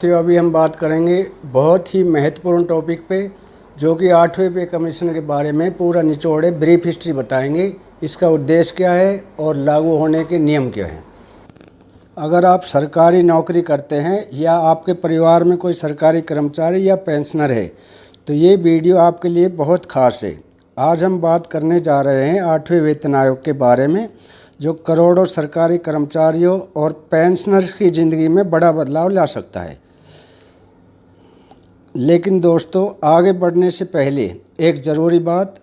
तो अभी हम बात करेंगे बहुत ही महत्वपूर्ण टॉपिक पे, जो कि 8वें पे कमीशन के बारे में पूरा निचोड़ ब्रीफ हिस्ट्री बताएंगे। इसका उद्देश्य क्या है और लागू होने के नियम क्या हैं। अगर आप सरकारी नौकरी करते हैं या आपके परिवार में कोई सरकारी कर्मचारी या पेंशनर है तो ये वीडियो आपके लिए बहुत खास है। आज हम बात करने जा रहे हैं 8वें वेतन आयोग के बारे में, जो करोड़ों सरकारी कर्मचारियों और पेंशनर्स की ज़िंदगी में बड़ा बदलाव ला सकता है। लेकिन दोस्तों, आगे बढ़ने से पहले एक ज़रूरी बात,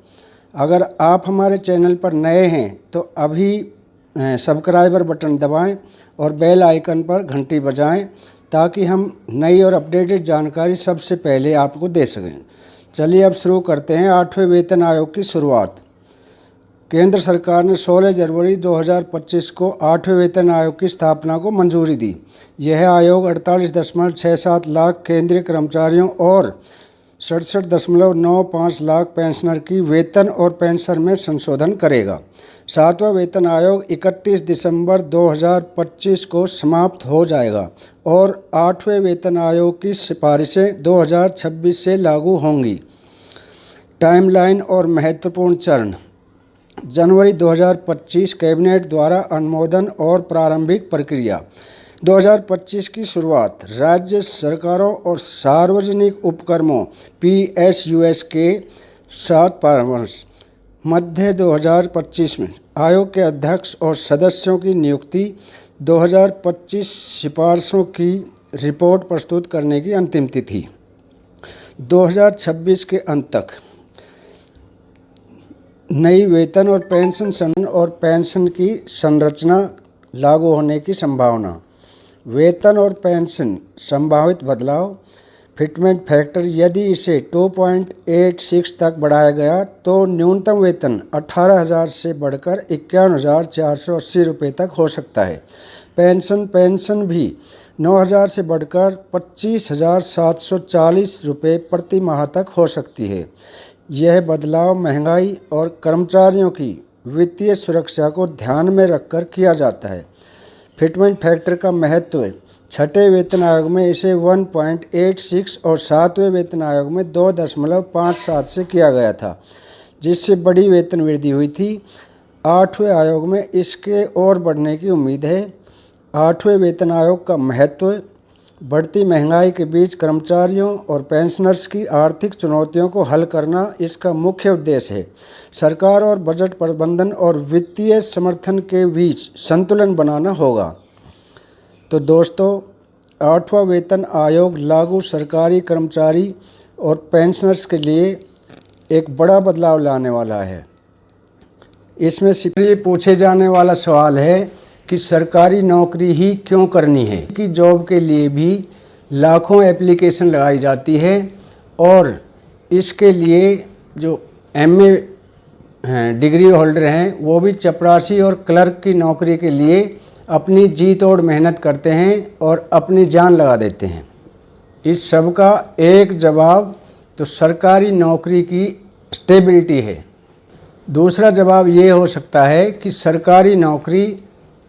अगर आप हमारे चैनल पर नए हैं तो अभी सब्सक्राइबर बटन दबाएं और बेल आइकन पर घंटी बजाएं, ताकि हम नई और अपडेटेड जानकारी सबसे पहले आपको दे सकें। चलिए अब शुरू करते हैं 8वें वेतन आयोग की शुरुआत। केंद्र सरकार ने 16 जनवरी 2025 को 8वें वेतन आयोग की स्थापना को मंजूरी दी। यह आयोग 48.67 लाख केंद्रीय कर्मचारियों और 67.95 लाख पेंशनर की वेतन और पेंशन में संशोधन करेगा। 7वां वेतन आयोग 31 दिसंबर 2025 को समाप्त हो जाएगा और 8वें वेतन आयोग की सिफारिशें 2026 से लागू होंगी। टाइमलाइन और महत्वपूर्ण चरण। जनवरी 2025 कैबिनेट द्वारा अनुमोदन और प्रारंभिक प्रक्रिया। 2025 की शुरुआत। राज्य सरकारों और सार्वजनिक उपक्रमों PSUs के साथ परामर्श। मध्य 2025 में आयोग के अध्यक्ष और सदस्यों की नियुक्ति। 2025 सिफारिशों की रिपोर्ट प्रस्तुत करने की अंतिम तिथि 2026 के अंत तक। नई वेतन और पेंशन संगठन और पेंशन की संरचना लागू होने की संभावना। वेतन और पेंशन संभावित बदलाव। फिटमेंट फैक्टर, यदि इसे 2.86 तक बढ़ाया गया तो न्यूनतम वेतन 18,000 से बढ़कर 51,480 रुपये तक हो सकता है। पेंशन भी 9,000 से बढ़कर 25,740 रुपये प्रति माह तक हो सकती है। यह बदलाव महंगाई और कर्मचारियों की वित्तीय सुरक्षा को ध्यान में रखकर किया जाता है। फिटमेंट फैक्टर का महत्व। 6ठे वेतन आयोग में इसे 1.86 और 7वें वेतन आयोग में 2.57 से किया गया था, जिससे बड़ी वेतन वृद्धि हुई थी। 8वें आयोग में इसके और बढ़ने की उम्मीद है। 8वें वेतन आयोग का महत्व। बढ़ती महंगाई के बीच कर्मचारियों और पेंशनर्स की आर्थिक चुनौतियों को हल करना इसका मुख्य उद्देश्य है। सरकार और बजट प्रबंधन और वित्तीय समर्थन के बीच संतुलन बनाना होगा। तो दोस्तों, 8वां वेतन आयोग लागू सरकारी कर्मचारी और पेंशनर्स के लिए एक बड़ा बदलाव लाने वाला है। इसमें सिर्फ पूछे जाने वाला सवाल है कि सरकारी नौकरी ही क्यों करनी है। कि जॉब के लिए भी लाखों एप्लीकेशन लगाई जाती है और इसके लिए जो MA डिग्री होल्डर हैं वो भी चपरासी और क्लर्क की नौकरी के लिए अपनी जी तोड़ मेहनत करते हैं और अपनी जान लगा देते हैं। इस सब का एक जवाब तो सरकारी नौकरी की स्टेबिलिटी है। दूसरा जवाब ये हो सकता है कि सरकारी नौकरी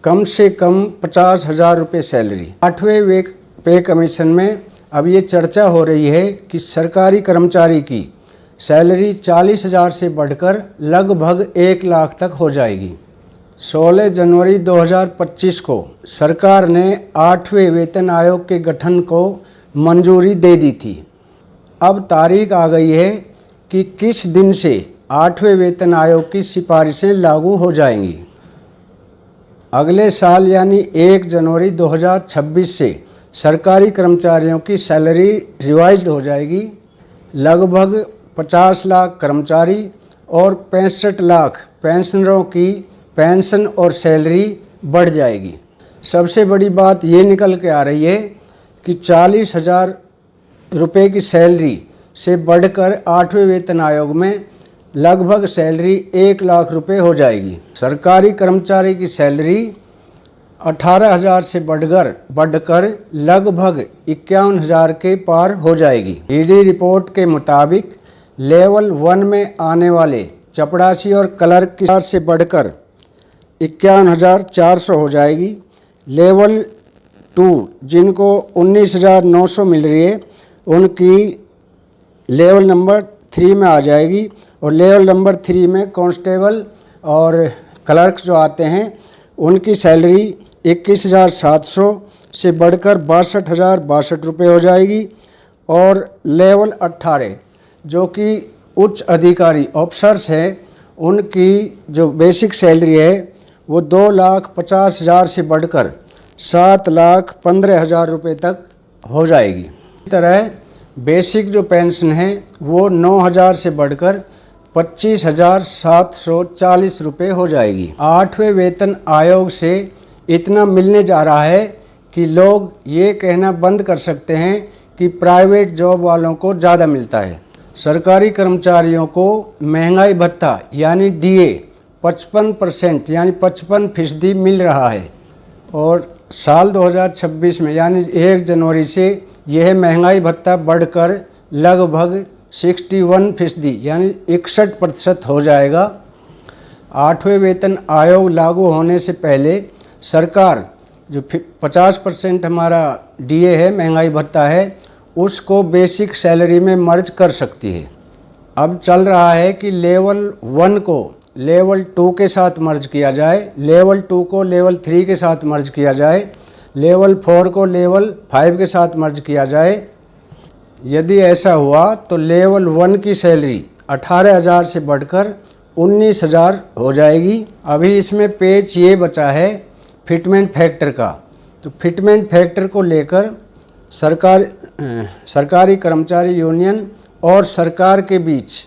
कम से कम 50,000 रुपये सैलरी। 8वें पे कमीशन में अब ये चर्चा हो रही है कि सरकारी कर्मचारी की सैलरी 40,000 से बढ़कर लगभग 1 लाख तक हो जाएगी। 16 जनवरी 2025 को सरकार ने 8वें वेतन आयोग के गठन को मंजूरी दे दी थी। अब तारीख आ गई है कि किस दिन से 8वें वेतन आयोग की सिफारिशें लागू हो जाएंगी। अगले साल यानी 1 जनवरी 2026 से सरकारी कर्मचारियों की सैलरी रिवाइज्ड हो जाएगी। लगभग 50 लाख कर्मचारी और 65 लाख पेंशनरों की पेंशन और सैलरी बढ़ जाएगी। सबसे बड़ी बात ये निकल के आ रही है कि 40,000 रुपये की सैलरी से बढ़कर 8वें वेतन आयोग में लगभग सैलरी 1 लाख रुपए हो जाएगी। सरकारी कर्मचारी की सैलरी 18,000 से बढ़कर लगभग 51,000 के पार हो जाएगी। ED रिपोर्ट के मुताबिक लेवल 1 में आने वाले चपरासी और क्लर्क की से बढ़कर 51,400 हो जाएगी। लेवल 2 जिनको 19,900 मिल रही है, उनकी लेवल नंबर 3 में आ जाएगी। और लेवल नंबर 3 में कांस्टेबल और क्लर्क जो आते हैं उनकी सैलरी 21,700 से बढ़कर 62,062 रुपये हो जाएगी। और लेवल 18 जो कि उच्च अधिकारी ऑफिसर्स हैं, उनकी जो बेसिक सैलरी है वो 2,50,000 से बढ़कर 7,15,000 रुपये तक हो जाएगी। इसी तरह बेसिक जो पेंशन है वो 9,000 से बढ़कर 25,740 रुपये हो जाएगी। 8वें वेतन आयोग से इतना मिलने जा रहा है कि लोग ये कहना बंद कर सकते हैं कि प्राइवेट जॉब वालों को ज़्यादा मिलता है। सरकारी कर्मचारियों को महंगाई भत्ता यानी DA 55% यानी 55% मिल रहा है। और साल 2026 में यानी 1 जनवरी से यह महंगाई भत्ता बढ़कर लगभग 61% यानी 61% हो जाएगा। 8वें वेतन आयोग लागू होने से पहले सरकार जो 50% हमारा DA है, महंगाई भत्ता है, उसको बेसिक सैलरी में मर्ज कर सकती है। अब चल रहा है कि लेवल 1 को लेवल 2 के साथ मर्ज किया जाए, लेवल 2 को लेवल 3 के साथ मर्ज किया जाए, लेवल 4 को लेवल 5 के साथ मर्ज किया जाए। यदि ऐसा हुआ तो लेवल 1 की सैलरी 18,000 से बढ़कर 19,000 हो जाएगी। अभी इसमें पेच ये बचा है फिटमेंट फैक्टर का। तो फिटमेंट फैक्टर को लेकर सरकारी कर्मचारी यूनियन और सरकार के बीच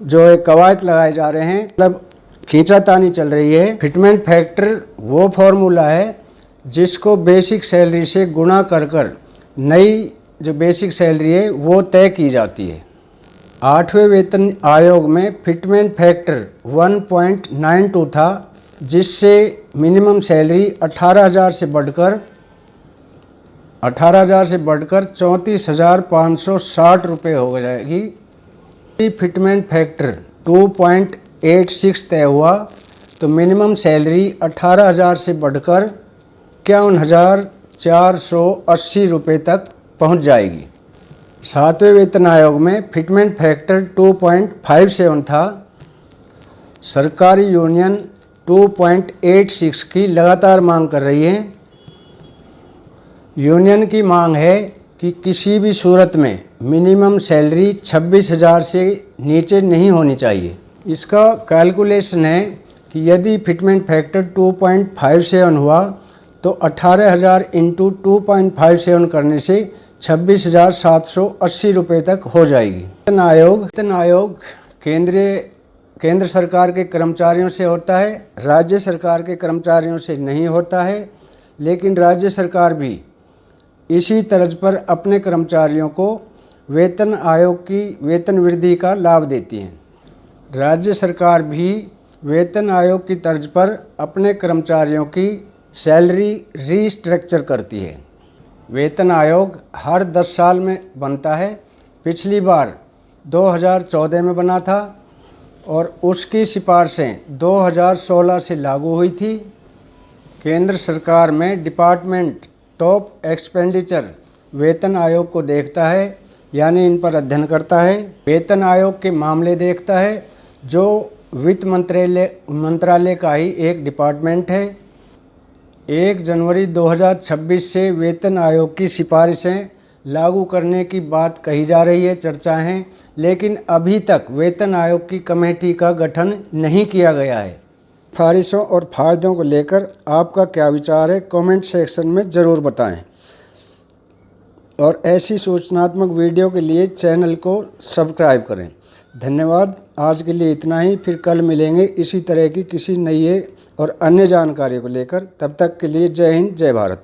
जो एक कवायद लगाए जा रहे हैं, मतलब खींचातानी चल रही है। फिटमेंट फैक्टर वो फॉर्मूला है जिसको बेसिक सैलरी से गुणा कर नई जो बेसिक सैलरी है वो तय की जाती है। 8वें वेतन आयोग में फिटमेंट फैक्टर 1.92 था, जिससे मिनिमम सैलरी 18,000 से बढ़कर 34,560 रुपये हो जाएगी। फिटमेंट फैक्टर 2.86 तय हुआ तो मिनिमम सैलरी 18,000 से बढ़कर 51,480 रुपये तक पहुंच जाएगी। 7वें वेतन आयोग में फिटमेंट फैक्टर 2.57 था। सरकारी यूनियन 2.86 की लगातार मांग कर रही है। यूनियन की मांग है कि किसी भी सूरत में मिनिमम सैलरी 26,000 से नीचे नहीं होनी चाहिए। इसका कैलकुलेशन है कि यदि फिटमेंट फैक्टर 2.57 हुआ तो 18,000 इंटू 2.57 करने से 26,780 रुपये तक हो जाएगी। वेतन आयोग केंद्र सरकार के कर्मचारियों से होता है, राज्य सरकार के कर्मचारियों से नहीं होता है। लेकिन राज्य सरकार भी इसी तर्ज पर अपने कर्मचारियों को वेतन आयोग की वेतन वृद्धि का लाभ देती है। राज्य सरकार भी वेतन आयोग की तर्ज पर अपने कर्मचारियों की सैलरी रीस्ट्रक्चर करती है। वेतन आयोग हर 10 साल में बनता है। पिछली बार 2014 में बना था और उसकी सिफारिशें 2016 से लागू हुई थी। केंद्र सरकार में डिपार्टमेंट टॉप एक्सपेंडिचर वेतन आयोग को देखता है, यानी इन पर अध्ययन करता है। वेतन आयोग के मामले देखता है, जो वित्त मंत्रालय का ही एक डिपार्टमेंट है। 1 जनवरी 2026 से वेतन आयोग की सिफारिशें लागू करने की बात कही जा रही है, चर्चा है, लेकिन अभी तक वेतन आयोग की कमेटी का गठन नहीं किया गया है। सिफारिशों और फायदों को लेकर आपका क्या विचार है, कमेंट सेक्शन में ज़रूर बताएं। और ऐसी सूचनात्मक वीडियो के लिए चैनल को सब्सक्राइब करें। धन्यवाद। आज के लिए इतना ही, फिर कल मिलेंगे इसी तरह की किसी नई और अन्य जानकारी को लेकर। तब तक के लिए जय हिंद, जय भारत।